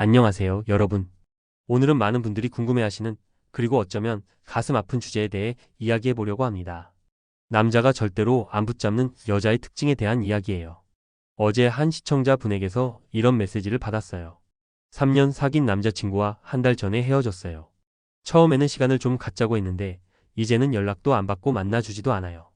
안녕하세요, 여러분. 오늘은 많은 분들이 궁금해하시는 그리고 어쩌면 가슴 아픈 주제에 대해 이야기해 보려고 합니다. 남자가 절대로 안 붙잡는 여자의 특징에 대한 이야기예요. 어제 한 시청자 분에게서 이런 메시지를 받았어요. 3년 사귄 남자친구와 한 달 전에 헤어졌어요. 처음에는 시간을 좀 갖자고 했는데 이제는 연락도 안 받고 만나주지도 않아요.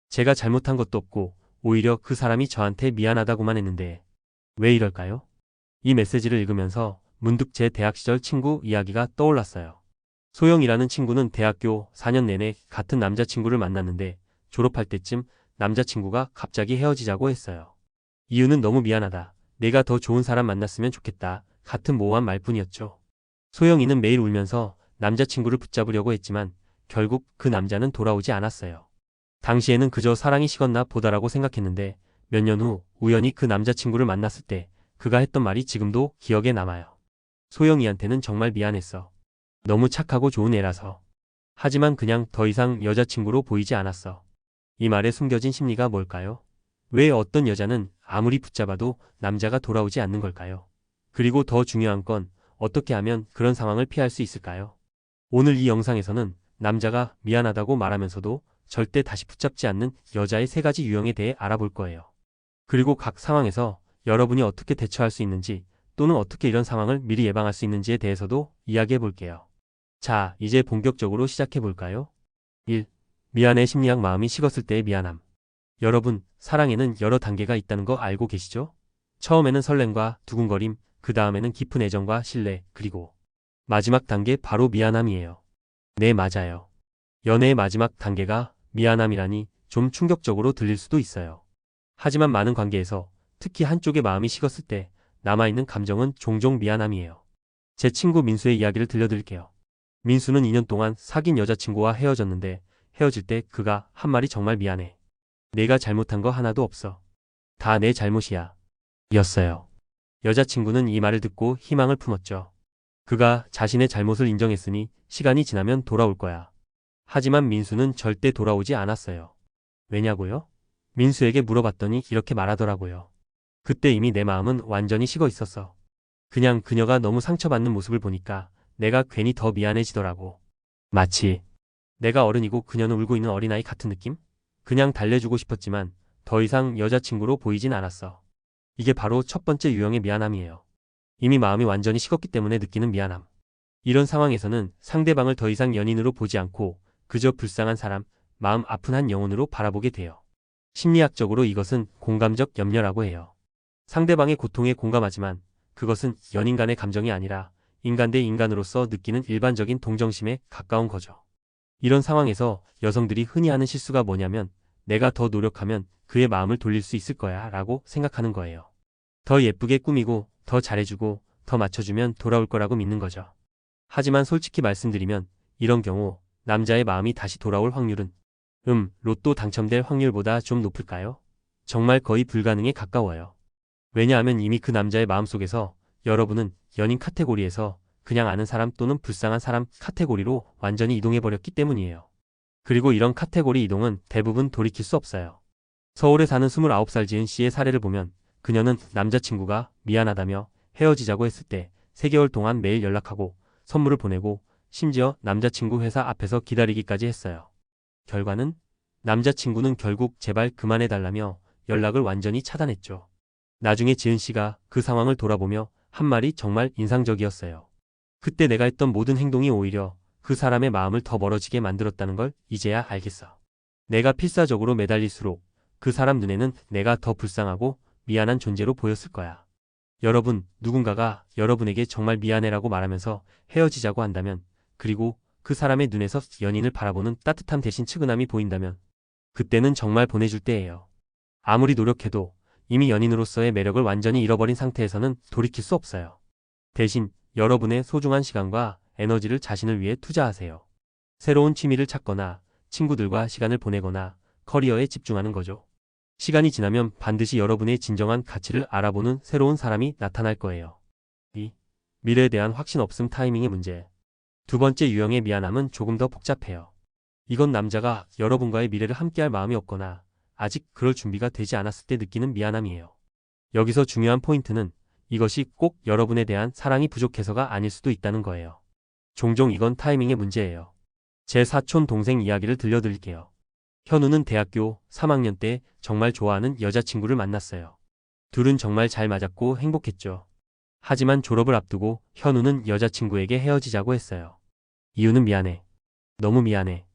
제가 잘못한 것도 없고 오히려 그 사람이 저한테 미안하다고만 했는데 왜 이럴까요? 이 메시지를 읽으면서 문득 제 대학 시절 친구 이야기가 떠올랐어요. 소영이라는 친구는 대학교 4년 내내 같은 남자친구를 만났는데 졸업할 때쯤 남자친구가 갑자기 헤어지자고 했어요. 이유는 너무 미안하다. 내가 더 좋은 사람 만났으면 좋겠다. 같은 모호한 말뿐이었죠. 소영이는 매일 울면서 남자친구를 붙잡으려고 했지만 결국 그 남자는 돌아오지 않았어요. 당시에는 그저 사랑이 식었나 보다라고 생각했는데 몇 년 후 우연히 그 남자친구를 만났을 때 그가 했던 말이 지금도 기억에 남아요. 소영이한테는 정말 미안했어. 너무 착하고 좋은 애라서. 하지만 그냥 더 이상 여자친구로 보이지 않았어. 이 말에 숨겨진 심리가 뭘까요? 왜 어떤 여자는 아무리 붙잡아도 남자가 돌아오지 않는 걸까요? 그리고 더 중요한 건 어떻게 하면 그런 상황을 피할 수 있을까요? 오늘 이 영상에서는 남자가 미안하다고 말하면서도 절대 다시 붙잡지 않는 여자의 3가지 유형에 대해 알아볼 거예요. 그리고 각 상황에서 여러분이 어떻게 대처할 수 있는지 또는 어떻게 이런 상황을 미리 예방할 수 있는지에 대해서도 이야기해 볼게요. 자, 이제 본격적으로 시작해 볼까요? 1. 미안해 심리학 마음이 식었을 때의 미안함. 여러분, 사랑에는 여러 단계가 있다는 거 알고 계시죠? 처음에는 설렘과 두근거림, 그 다음에는 깊은 애정과 신뢰, 그리고 마지막 단계 바로 미안함이에요. 네, 맞아요. 연애의 마지막 단계가 미안함이라니 좀 충격적으로 들릴 수도 있어요. 하지만 많은 관계에서 특히 한쪽의 마음이 식었을 때 남아있는 감정은 종종 미안함이에요. 제 친구 민수의 이야기를 들려드릴게요. 민수는 2년 동안 사귄 여자친구와 헤어졌는데 헤어질 때 그가 한 말이 정말 미안해. 내가 잘못한 거 하나도 없어. 다 내 잘못이야. 였어요. 여자친구는 이 말을 듣고 희망을 품었죠. 그가 자신의 잘못을 인정했으니 시간이 지나면 돌아올 거야. 하지만 민수는 절대 돌아오지 않았어요. 왜냐고요? 민수에게 물어봤더니 이렇게 말하더라고요. 그때 이미 내 마음은 완전히 식어 있었어. 그냥 그녀가 너무 상처받는 모습을 보니까 내가 괜히 더 미안해지더라고. 마치 내가 어른이고 그녀는 울고 있는 어린아이 같은 느낌? 그냥 달래주고 싶었지만 더 이상 여자친구로 보이진 않았어. 이게 바로 첫 번째 유형의 미안함이에요. 이미 마음이 완전히 식었기 때문에 느끼는 미안함. 이런 상황에서는 상대방을 더 이상 연인으로 보지 않고 그저 불쌍한 사람, 마음 아픈 한 영혼으로 바라보게 돼요. 심리학적으로 이것은 공감적 염려라고 해요. 상대방의 고통에 공감하지만 그것은 연인 간의 감정이 아니라 인간 대 인간으로서 느끼는 일반적인 동정심에 가까운 거죠. 이런 상황에서 여성들이 흔히 하는 실수가 뭐냐면 내가 더 노력하면 그의 마음을 돌릴 수 있을 거야 라고 생각하는 거예요. 더 예쁘게 꾸미고 더 잘해주고 더 맞춰주면 돌아올 거라고 믿는 거죠. 하지만 솔직히 말씀드리면 이런 경우 남자의 마음이 다시 돌아올 확률은 로또 당첨될 확률보다 좀 높을까요? 정말 거의 불가능에 가까워요. 왜냐하면 이미 그 남자의 마음속에서 여러분은 연인 카테고리에서 그냥 아는 사람 또는 불쌍한 사람 카테고리로 완전히 이동해버렸기 때문이에요. 그리고 이런 카테고리 이동은 대부분 돌이킬 수 없어요. 서울에 사는 29살 지은 씨의 사례를 보면 그녀는 남자친구가 미안하다며 헤어지자고 했을 때 3개월 동안 매일 연락하고 선물을 보내고 심지어 남자친구 회사 앞에서 기다리기까지 했어요. 결과는 남자친구는 결국 제발 그만해달라며 연락을 완전히 차단했죠. 나중에 지은 씨가 그 상황을 돌아보며 한 말이 정말 인상적이었어요. 그때 내가 했던 모든 행동이 오히려 그 사람의 마음을 더 멀어지게 만들었다는 걸 이제야 알겠어. 내가 필사적으로 매달릴수록 그 사람 눈에는 내가 더 불쌍하고 미안한 존재로 보였을 거야. 여러분, 누군가가 여러분에게 정말 미안해라고 말하면서 헤어지자고 한다면, 그리고 그 사람의 눈에서 연인을 바라보는 따뜻함 대신 측은함이 보인다면, 그때는 정말 보내줄 때예요. 아무리 노력해도 이미 연인으로서의 매력을 완전히 잃어버린 상태에서는 돌이킬 수 없어요. 대신 여러분의 소중한 시간과 에너지를 자신을 위해 투자하세요. 새로운 취미를 찾거나 친구들과 시간을 보내거나 커리어에 집중하는 거죠. 시간이 지나면 반드시 여러분의 진정한 가치를 알아보는 새로운 사람이 나타날 거예요. 2. 미래에 대한 확신 없음 타이밍의 문제. 두 번째 유형의 미안함은 조금 더 복잡해요. 이건 남자가 여러분과의 미래를 함께할 마음이 없거나 아직 그럴 준비가 되지 않았을 때 느끼는 미안함이에요. 여기서 중요한 포인트는 이것이 꼭 여러분에 대한 사랑이 부족해서가 아닐 수도 있다는 거예요. 종종 이건 타이밍의 문제예요. 제 사촌 동생 이야기를 들려드릴게요. 현우는 대학교 3학년 때 정말 좋아하는 여자친구를 만났어요. 둘은 정말 잘 맞았고 행복했죠. 하지만 졸업을 앞두고 현우는 여자친구에게 헤어지자고 했어요. 이유는 미안해. 너무 미안해.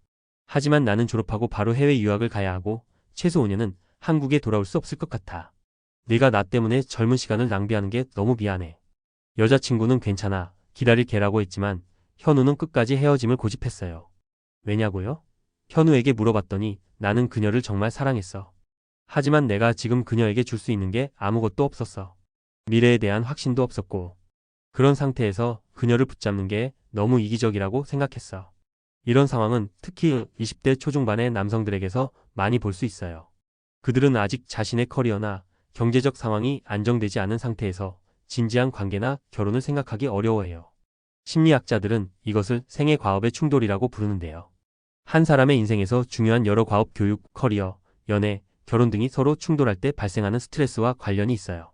하지만 나는 졸업하고 바로 해외 유학을 가야 하고 최소 5년은 한국에 돌아올 수 없을 것 같아. 네가 나 때문에 젊은 시간을 낭비하는 게 너무 미안해. 여자친구는 괜찮아. 기다릴 게라고 했지만 현우는 끝까지 헤어짐을 고집했어요. 왜냐고요? 현우에게 물어봤더니 나는 그녀를 정말 사랑했어. 하지만 내가 지금 그녀에게 줄 수 있는 게 아무것도 없었어. 미래에 대한 확신도 없었고. 그런 상태에서 그녀를 붙잡는 게 너무 이기적이라고 생각했어. 이런 상황은 특히 20대 초중반의 남성들에게서 많이 볼 수 있어요. 그들은 아직 자신의 커리어나 경제적 상황이 안정되지 않은 상태에서 진지한 관계나 결혼을 생각하기 어려워해요. 심리학자들은 이것을 생애 과업의 충돌이라고 부르는데요. 한 사람의 인생에서 중요한 여러 과업, 교육, 커리어, 연애, 결혼 등이 서로 충돌할 때 발생하는 스트레스와 관련이 있어요.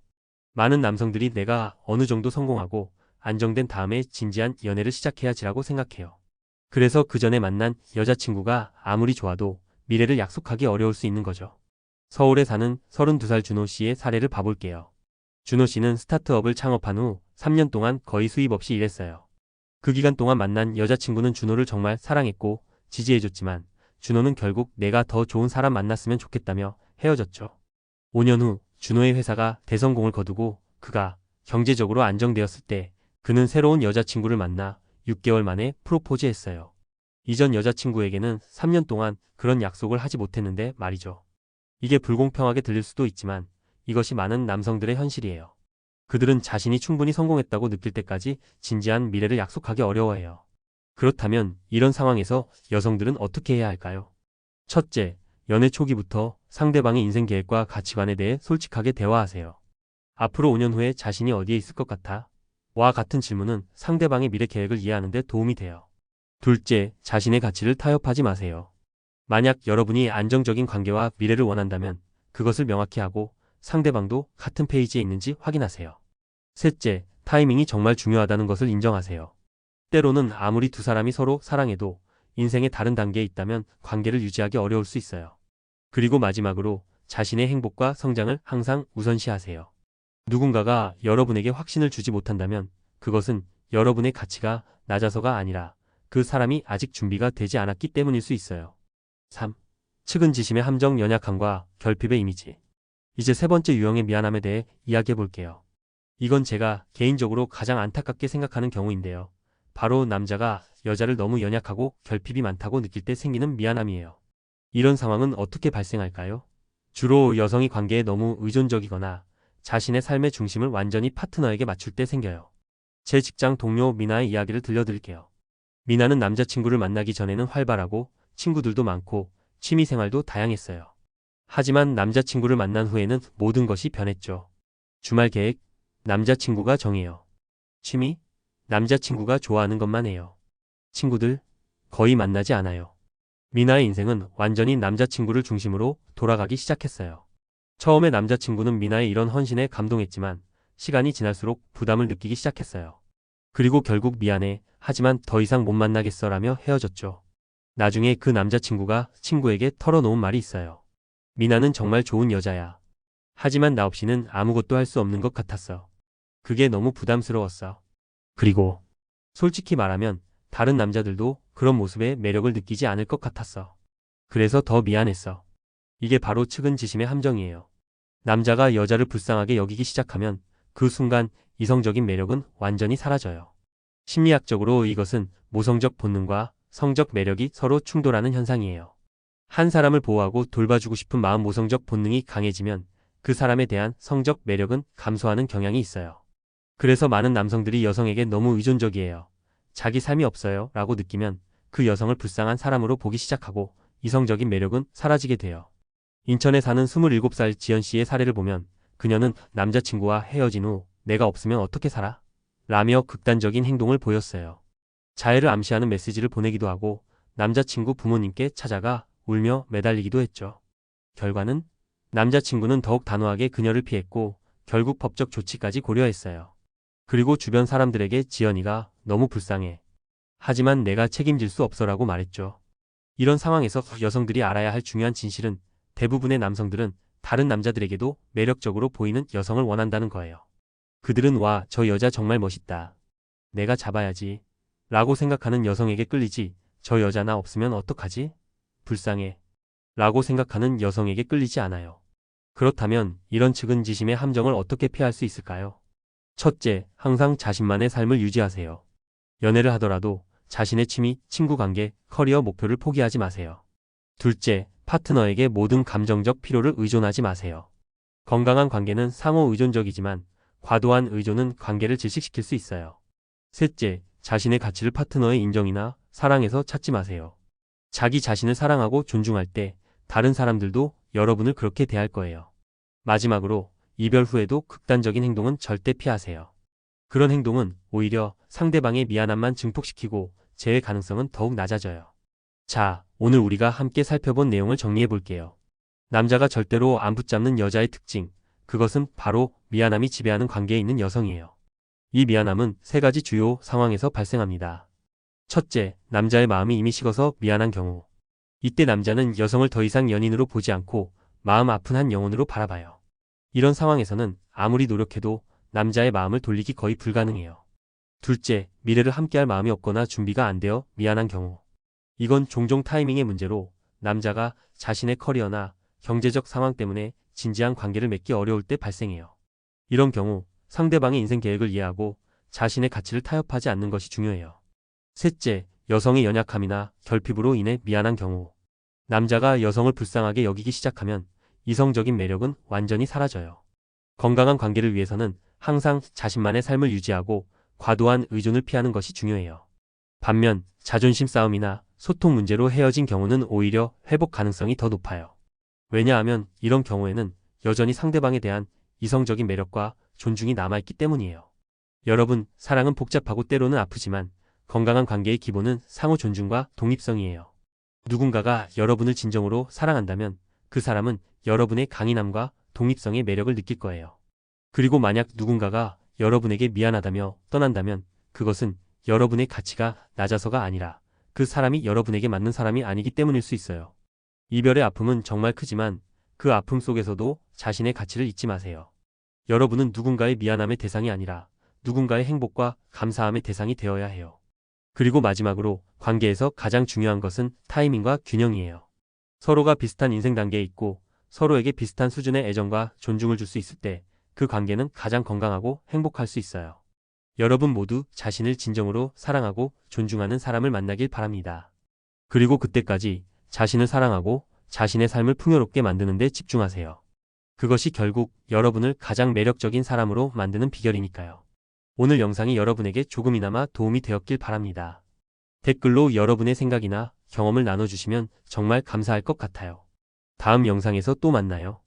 많은 남성들이 내가 어느 정도 성공하고 안정된 다음에 진지한 연애를 시작해야지라고 생각해요. 그래서 그 전에 만난 여자친구가 아무리 좋아도 미래를 약속하기 어려울 수 있는 거죠. 서울에 사는 32살 준호 씨의 사례를 봐볼게요. 준호 씨는 스타트업을 창업한 후 3년 동안 거의 수입 없이 일했어요. 그 기간 동안 만난 여자친구는 준호를 정말 사랑했고 지지해줬지만 준호는 결국 내가 더 좋은 사람 만났으면 좋겠다며 헤어졌죠. 5년 후 준호의 회사가 대성공을 거두고 그가 경제적으로 안정되었을 때 그는 새로운 여자친구를 만나 6개월 만에 프로포즈했어요. 이전 여자친구에게는 3년 동안 그런 약속을 하지 못했는데 말이죠. 이게 불공평하게 들릴 수도 있지만 이것이 많은 남성들의 현실이에요. 그들은 자신이 충분히 성공했다고 느낄 때까지 진지한 미래를 약속하기 어려워해요. 그렇다면 이런 상황에서 여성들은 어떻게 해야 할까요? 첫째, 연애 초기부터 상대방의 인생 계획과 가치관에 대해 솔직하게 대화하세요. 앞으로 5년 후에 자신이 어디에 있을 것 같아? 와 같은 질문은 상대방의 미래 계획을 이해하는 데 도움이 돼요. 둘째, 자신의 가치를 타협하지 마세요. 만약 여러분이 안정적인 관계와 미래를 원한다면 그것을 명확히 하고 상대방도 같은 페이지에 있는지 확인하세요. 셋째, 타이밍이 정말 중요하다는 것을 인정하세요. 때로는 아무리 두 사람이 서로 사랑해도 인생의 다른 단계에 있다면 관계를 유지하기 어려울 수 있어요. 그리고 마지막으로 자신의 행복과 성장을 항상 우선시하세요. 누군가가 여러분에게 확신을 주지 못한다면 그것은 여러분의 가치가 낮아서가 아니라 그 사람이 아직 준비가 되지 않았기 때문일 수 있어요. 3. 측은지심의 함정, 연약함과 결핍의 이미지. 이제 세 번째 유형의 미안함에 대해 이야기해 볼게요. 이건 제가 개인적으로 가장 안타깝게 생각하는 경우인데요. 바로 남자가 여자를 너무 연약하고 결핍이 많다고 느낄 때 생기는 미안함이에요. 이런 상황은 어떻게 발생할까요? 주로 여성이 관계에 너무 의존적이거나 자신의 삶의 중심을 완전히 파트너에게 맞출 때 생겨요. 제 직장 동료 미나의 이야기를 들려드릴게요. 미나는 남자친구를 만나기 전에는 활발하고 친구들도 많고 취미생활도 다양했어요. 하지만 남자친구를 만난 후에는 모든 것이 변했죠. 주말 계획, 남자친구가 정해요. 취미, 남자친구가 좋아하는 것만 해요. 친구들, 거의 만나지 않아요. 미나의 인생은 완전히 남자친구를 중심으로 돌아가기 시작했어요. 처음에 남자친구는 미나의 이런 헌신에 감동했지만 시간이 지날수록 부담을 느끼기 시작했어요. 그리고 결국 미안해, 하지만 더 이상 못 만나겠어 라며 헤어졌죠. 나중에 그 남자친구가 친구에게 털어놓은 말이 있어요. 미나는 정말 좋은 여자야. 하지만 나 없이는 아무것도 할 수 없는 것 같았어. 그게 너무 부담스러웠어. 그리고 솔직히 말하면 다른 남자들도 그런 모습에 매력을 느끼지 않을 것 같았어. 그래서 더 미안했어. 이게 바로 측은지심의 함정이에요. 남자가 여자를 불쌍하게 여기기 시작하면 그 순간 이성적인 매력은 완전히 사라져요. 심리학적으로 이것은 모성적 본능과 성적 매력이 서로 충돌하는 현상이에요. 한 사람을 보호하고 돌봐주고 싶은 마음, 모성적 본능이 강해지면 그 사람에 대한 성적 매력은 감소하는 경향이 있어요. 그래서 많은 남성들이 여성에게 너무 의존적이에요. 자기 삶이 없어요 라고 느끼면 그 여성을 불쌍한 사람으로 보기 시작하고 이성적인 매력은 사라지게 돼요. 인천에 사는 27살 지연 씨의 사례를 보면 그녀는 남자친구와 헤어진 후 내가 없으면 어떻게 살아? 라며 극단적인 행동을 보였어요. 자해를 암시하는 메시지를 보내기도 하고 남자친구 부모님께 찾아가 울며 매달리기도 했죠. 결과는 남자친구는 더욱 단호하게 그녀를 피했고 결국 법적 조치까지 고려했어요. 그리고 주변 사람들에게 지연이가 너무 불쌍해. 하지만 내가 책임질 수 없어라고 말했죠. 이런 상황에서 여성들이 알아야 할 중요한 진실은 대부분의 남성들은 다른 남자들에게도 매력적으로 보이는 여성을 원한다는 거예요. 그들은 와, 저 여자 정말 멋있다. 내가 잡아야지. 라고 생각하는 여성에게 끌리지, 저 여자 나 없으면 어떡하지? 불쌍해. 라고 생각하는 여성에게 끌리지 않아요. 그렇다면 이런 측은지심의 함정을 어떻게 피할 수 있을까요? 첫째, 항상 자신만의 삶을 유지하세요. 연애를 하더라도 자신의 취미, 친구 관계, 커리어 목표를 포기하지 마세요. 둘째, 파트너에게 모든 감정적 피로를 의존하지 마세요. 건강한 관계는 상호 의존적이지만 과도한 의존은 관계를 질식시킬 수 있어요. 셋째, 자신의 가치를 파트너의 인정이나 사랑에서 찾지 마세요. 자기 자신을 사랑하고 존중할 때 다른 사람들도 여러분을 그렇게 대할 거예요. 마지막으로, 이별 후에도 극단적인 행동은 절대 피하세요. 그런 행동은 오히려 상대방의 미안함만 증폭시키고 재회 가능성은 더욱 낮아져요. 자, 오늘 우리가 함께 살펴본 내용을 정리해 볼게요. 남자가 절대로 안 붙잡는 여자의 특징, 그것은 바로 미안함이 지배하는 관계에 있는 여성이에요. 이 미안함은 세 가지 주요 상황에서 발생합니다. 첫째, 남자의 마음이 이미 식어서 미안한 경우. 이때 남자는 여성을 더 이상 연인으로 보지 않고 마음 아픈 한 영혼으로 바라봐요. 이런 상황에서는 아무리 노력해도 남자의 마음을 돌리기 거의 불가능해요. 둘째, 미래를 함께할 마음이 없거나 준비가 안 되어 미안한 경우. 이건 종종 타이밍의 문제로 남자가 자신의 커리어나 경제적 상황 때문에 진지한 관계를 맺기 어려울 때 발생해요. 이런 경우 상대방의 인생 계획을 이해하고 자신의 가치를 타협하지 않는 것이 중요해요. 셋째, 여성의 연약함이나 결핍으로 인해 미안한 경우. 남자가 여성을 불쌍하게 여기기 시작하면 이성적인 매력은 완전히 사라져요. 건강한 관계를 위해서는 항상 자신만의 삶을 유지하고 과도한 의존을 피하는 것이 중요해요. 반면 자존심 싸움이나 소통 문제로 헤어진 경우는 오히려 회복 가능성이 더 높아요. 왜냐하면 이런 경우에는 여전히 상대방에 대한 이성적인 매력과 존중이 남아있기 때문이에요. 여러분, 사랑은 복잡하고 때로는 아프지만 건강한 관계의 기본은 상호 존중과 독립성이에요. 누군가가 여러분을 진정으로 사랑한다면 그 사람은 여러분의 강인함과 독립성의 매력을 느낄 거예요. 그리고 만약 누군가가 여러분에게 미안하다며 떠난다면 그것은 여러분의 가치가 낮아서가 아니라 그 사람이 여러분에게 맞는 사람이 아니기 때문일 수 있어요. 이별의 아픔은 정말 크지만 그 아픔 속에서도 자신의 가치를 잊지 마세요. 여러분은 누군가의 미안함의 대상이 아니라 누군가의 행복과 감사함의 대상이 되어야 해요. 그리고 마지막으로 관계에서 가장 중요한 것은 타이밍과 균형이에요. 서로가 비슷한 인생 단계에 있고 서로에게 비슷한 수준의 애정과 존중을 줄 수 있을 때 그 관계는 가장 건강하고 행복할 수 있어요. 여러분 모두 자신을 진정으로 사랑하고 존중하는 사람을 만나길 바랍니다. 그리고 그때까지 자신을 사랑하고 자신의 삶을 풍요롭게 만드는 데 집중하세요. 그것이 결국 여러분을 가장 매력적인 사람으로 만드는 비결이니까요. 오늘 영상이 여러분에게 조금이나마 도움이 되었길 바랍니다. 댓글로 여러분의 생각이나 경험을 나눠주시면 정말 감사할 것 같아요. 다음 영상에서 또 만나요.